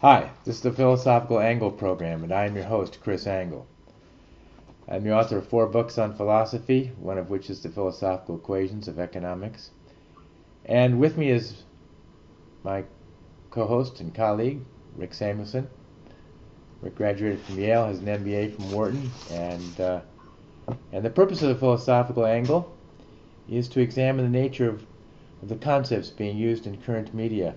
Hi, this is the Philosophical Angle program, and I am your host, Chris Angle. I'm the author of 4 books on philosophy, one of which is The Philosophical Equations of Economics. And with me is my co-host and colleague, Rick Samuelson. Rick graduated from Yale, has an MBA from Wharton, and the purpose of the Philosophical Angle is to examine the nature of the concepts being used in current media.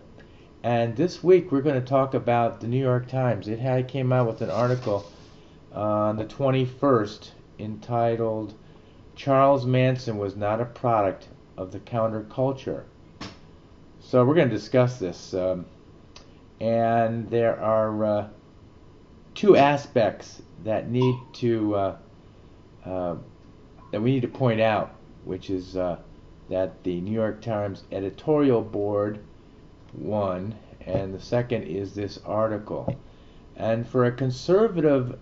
And this week we're going to talk about the New York Times. It came out with an article on the 21st entitled Charles Manson Was Not a Product of the Counterculture. So we're going to discuss this. And there are 2 aspects that we need to point out, which is that the New York Times editorial board, one, and the second is this article. And for a conservative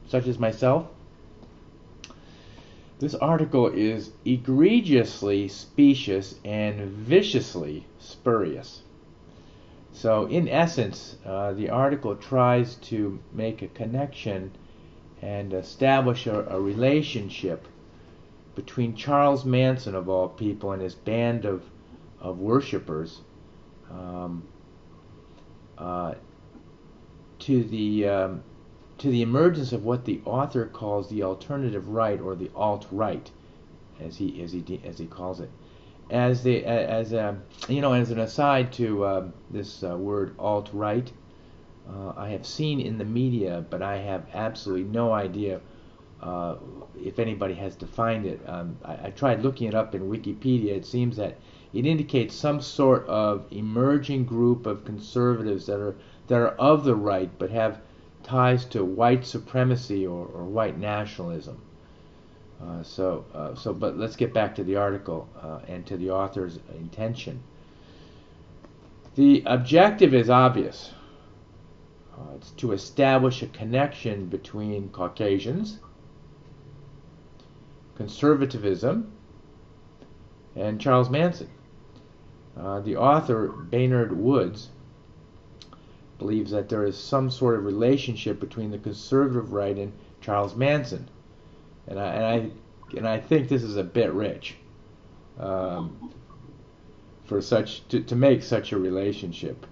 such as myself, this article is egregiously specious and viciously spurious. So in essence, the article tries to make a connection and establish a relationship between Charles Manson, of all people, and his band of worshippers to the emergence of what the author calls the alternative right, or the alt-right, as he calls it. As an aside to this word alt-right, I have seen in the media, but I have absolutely no idea if anybody has defined it. I tried looking it up in Wikipedia. It seems that it indicates some sort of emerging group of conservatives that are of the right but have ties to white supremacy or white nationalism. But let's get back to the article and to the author's intention. The objective is obvious. It's to establish a connection between Caucasians, conservatism, and Charles Manson. The author, Baynard Woods, believes that there is some sort of relationship between the conservative right and Charles Manson, and I think this is a bit rich for to make such a relationship.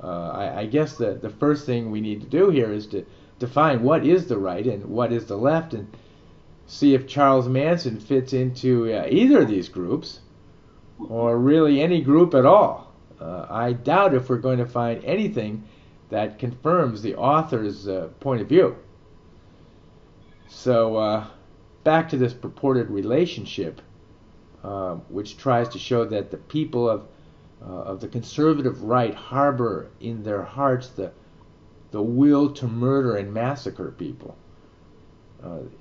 I guess the first thing we need to do here is to define what is the right and what is the left, and see if Charles Manson fits into either of these groups, or really any group at all. I doubt if we're going to find anything that confirms the author's point of view. So back to this purported relationship, which tries to show that the people of the conservative right harbor in their hearts the will to murder and massacre people.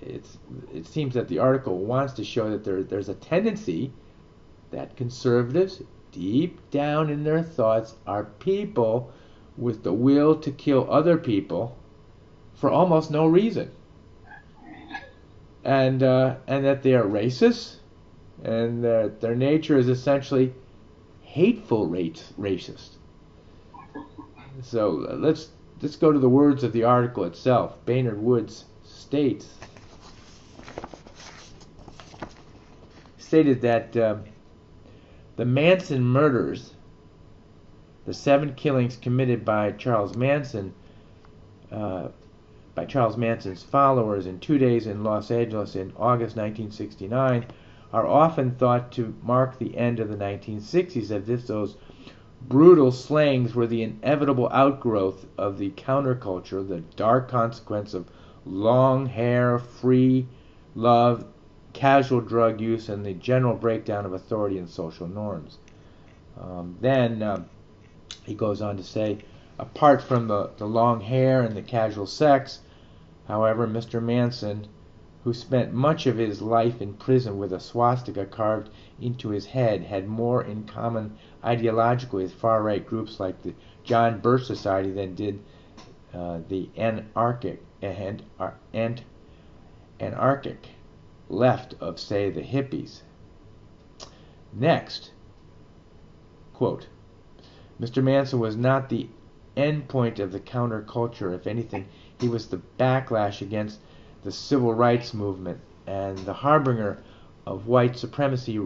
It seems that the article wants to show that there's a tendency that conservatives, deep down in their thoughts, are people with the will to kill other people for almost no reason, and that they are racist, and that their nature is essentially hateful racist. So let's go to the words of the article itself. Baynard Woods stated that the Manson murders, the 7 killings committed by Charles Manson, by Charles Manson's followers in 2 days in Los Angeles in August 1969, are often thought to mark the end of the 1960s, as if those brutal slayings were the inevitable outgrowth of the counterculture, the dark consequence of long hair, free love, casual drug use, and the general breakdown of authority and social norms. Then he goes on to say, apart from the long hair and the casual sex, however, Mr. Manson, who spent much of his life in prison with a swastika carved into his head, had more in common ideologically with far-right groups like the John Birch Society than did the anarchic left of, say, the hippies. Next, quote, Mr. Manson was not the endpoint of the counterculture. If anything, he was the backlash against the civil rights movement and the harbinger of white supremacy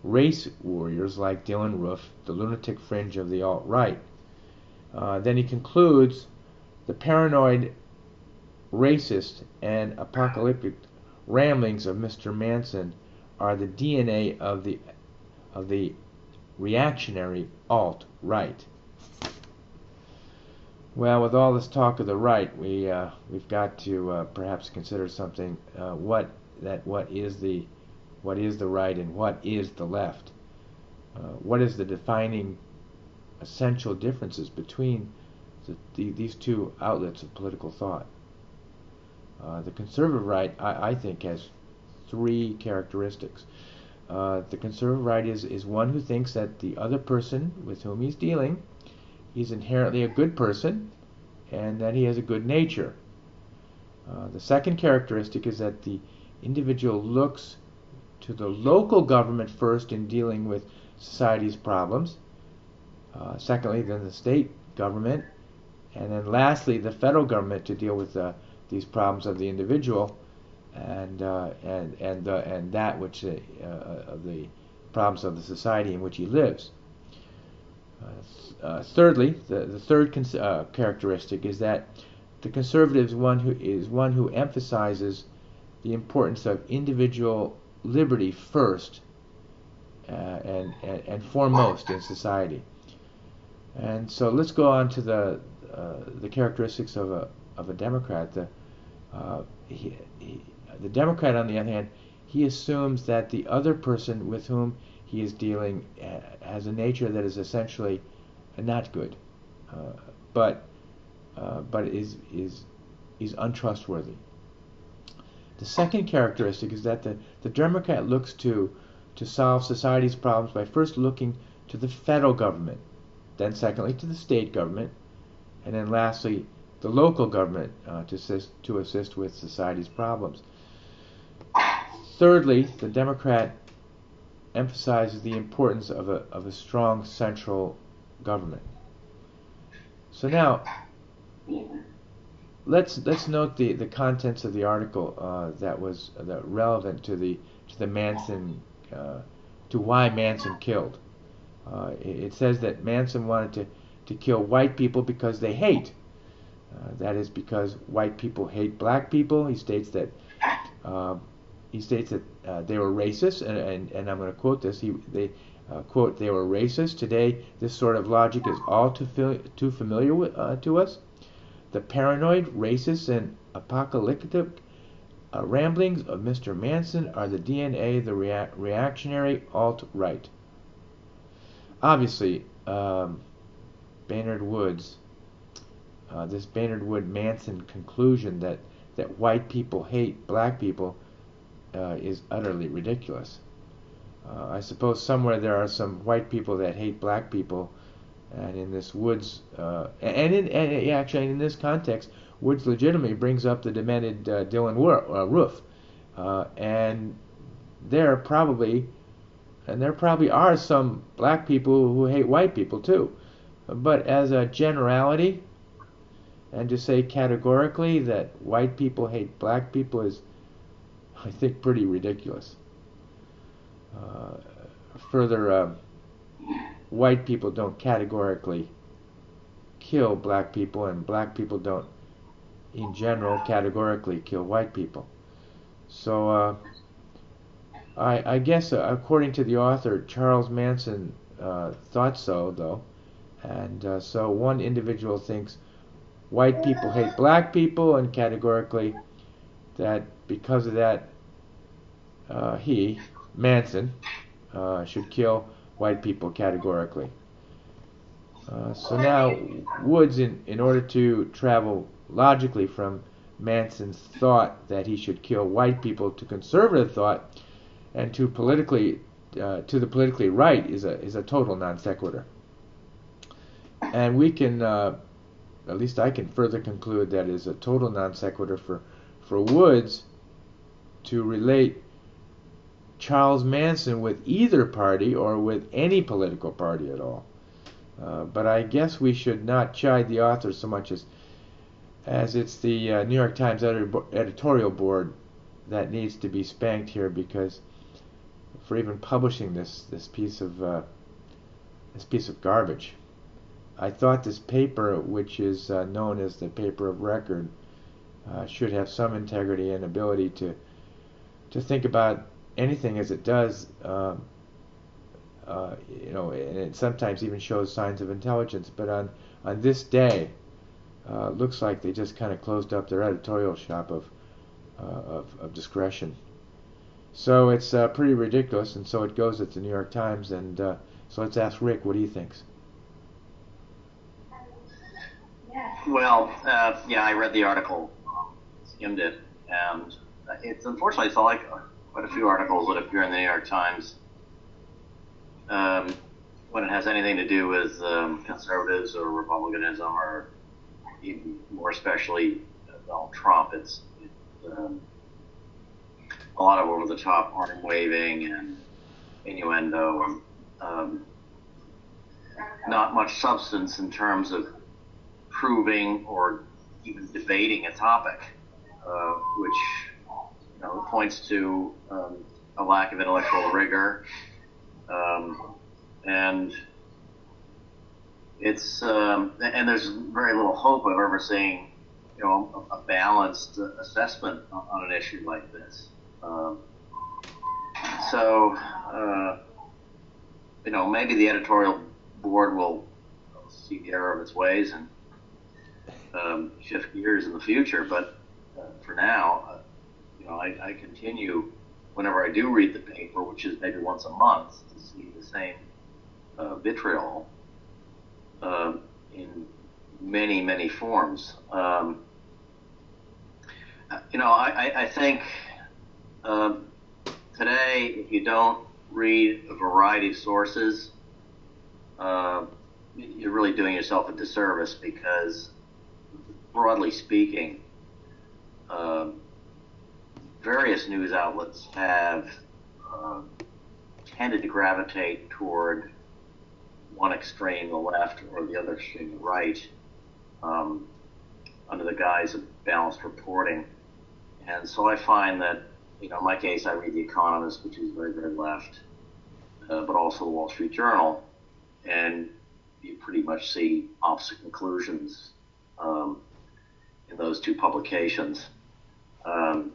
race warriors like Dylan Roof, the lunatic fringe of the alt-right. Then he concludes, the paranoid, racist, and apocalyptic ramblings of Mr. Manson are the DNA of the reactionary alt-right. Well, with all this talk of the right, we've got to perhaps consider something. What is the right and what is the left? What is the defining essential differences between these two outlets of political thought? The conservative right, I think, has three characteristics. The conservative right is one who thinks that the other person with whom he's dealing, he's inherently a good person, and that he has a good nature. The second characteristic is that the individual looks to the local government first in dealing with society's problems. Secondly, then the state government, and then lastly, the federal government to deal with these problems of the individual, and that which of the problems of the society in which he lives. Thirdly, the third characteristic is that the conservative is one who emphasizes the importance of individual liberty first and foremost in society. And so let's go on to the characteristics of a Democrat. The Democrat, on the other hand, he assumes that the other person with whom he is dealing has a nature that is essentially not good, but is untrustworthy. The second characteristic is that the Democrat looks to solve society's problems by first looking to the federal government, then secondly to the state government, and then lastly the local government to assist with society's problems. Thirdly, the Democrat emphasizes the importance of a strong central government. So now, let's note the contents of the article that was relevant to the Manson, to why Manson killed. It says that Manson wanted to kill white people because they hate. That is because white people hate black people. He states that they were racist, and I'm going to quote this. They quote, "They were racist. Today, this sort of logic is all too familiar to us. The paranoid, racist, and apocalyptic ramblings of Mr. Manson are the DNA of the reactionary alt-right." Obviously, Baynard Wood's this Baynard Wood Manson conclusion that white people hate black people is utterly ridiculous. I suppose somewhere there are some white people that hate black people, and in this Woods, actually in this context, Woods legitimately brings up the demented Dylan Roof, and there probably are some black people who hate white people too, but as a generality, and to say categorically that white people hate black people is, I think, pretty ridiculous. Further, white people don't categorically kill black people, and black people don't, in general, categorically kill white people. So, I guess, according to the author, Charles Manson thought so, though, and so one individual thinks white people hate black people, and categorically that because of that, Manson, should kill white people categorically. So now Woods, in order to travel logically from Manson's thought that he should kill white people to conservative thought and to the politically right, is a total non sequitur. And we can, at least I can further conclude that it is a total non sequitur for Woods to relate Charles Manson with either party or with any political party at all. But I guess we should not chide the author so much as it's the New York Times editorial board that needs to be spanked here, because for even publishing this piece of garbage. I thought this paper, which is known as the paper of record, should have some integrity and ability to think about anything as it does. And it sometimes even shows signs of intelligence. But on this day, looks like they just kind of closed up their editorial shop of discretion. So it's pretty ridiculous, and so it goes at the New York Times. And so let's ask Rick what he thinks. Well, yeah, I read the article, skimmed it, and unfortunately it's like quite a few articles that appear in the New York Times when it has anything to do with conservatives or republicanism, or even more especially Donald Trump. It's a lot of over-the-top arm waving and innuendo, and not much substance in terms of proving or even debating a topic, which points to a lack of intellectual rigor, and it's and there's very little hope of ever seeing a balanced assessment on an issue like this. So maybe the editorial board will see the error of its ways and shift gears in the future, but for now, I continue, whenever I do read the paper, which is maybe once a month, to see the same vitriol in many, many forms. I think today, if you don't read a variety of sources, you're really doing yourself a disservice, because broadly speaking, various news outlets have tended to gravitate toward one extreme, the left, or the other extreme, the right, under the guise of balanced reporting. And so I find that, in my case, I read The Economist, which is very, very left, but also the Wall Street Journal, and you pretty much see opposite conclusions in those two publications, and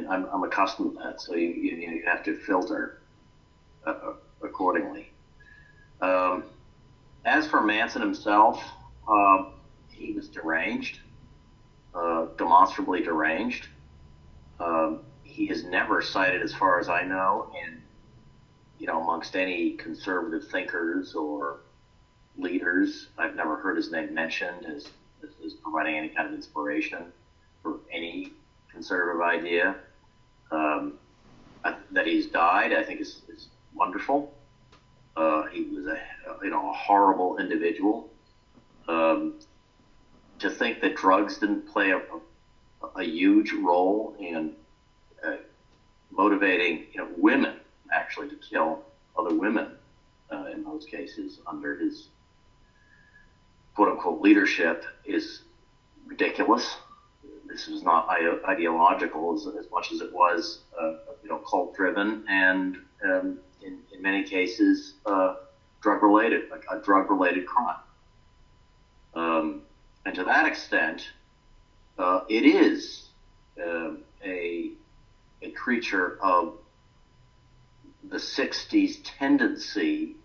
I'm accustomed to that. So you have to filter accordingly. As for Manson himself, he was deranged, demonstrably deranged. He is never cited, as far as I know, amongst any conservative thinkers or leaders. I've never heard his name mentioned as providing any kind of inspiration for any conservative idea. That he's died, I think, is wonderful. He was a horrible individual. To think that drugs didn't play a huge role in motivating women actually to kill other women in most cases under his quote-unquote leadership is ridiculous. This is not ideological as much as it was cult-driven, and in many cases drug-related, like a drug-related crime. And to that extent, it is a creature of the 60s tendency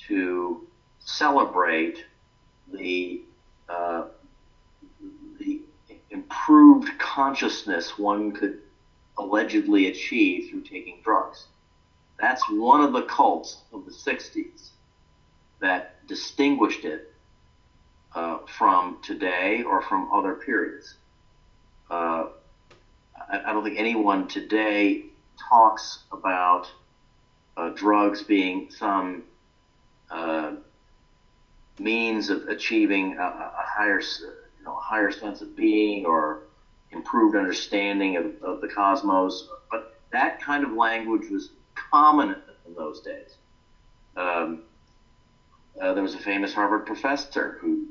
to celebrate the improved consciousness one could allegedly achieve through taking drugs. That's one of the cults of the 60s that distinguished it from today or from other periods. I don't think anyone today talks about drugs being some means of achieving a higher sense of being or improved understanding of the cosmos. But that kind of language was common in those days. there was a famous Harvard professor who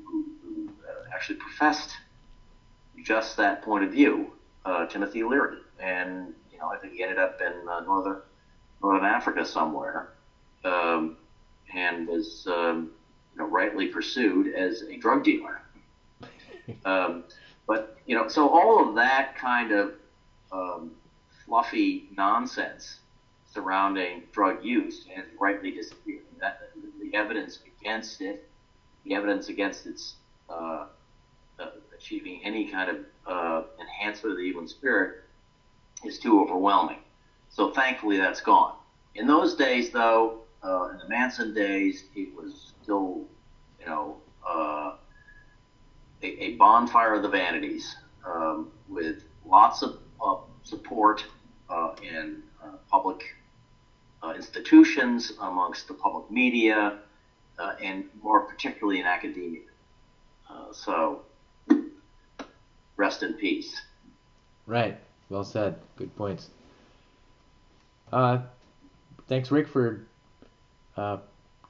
actually professed just that point of view, Timothy Leary, and I think he ended up in northern Africa somewhere, and was rightly pursued as a drug dealer. But so all of that kind of fluffy nonsense surrounding drug use has rightly disappeared. The evidence against it, the evidence against its achieving any kind of enhancement of the human spirit is too overwhelming. So thankfully that's gone. In those days, though, in the Manson days, it was still, a bonfire of the vanities, with lots of support in public institutions, amongst the public media, and more particularly in academia. So rest in peace. Right. Well said. Good points. Thanks, Rick, for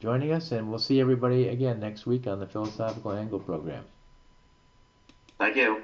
joining us, and we'll see everybody again next week on the Philosophical Angle program. Thank you.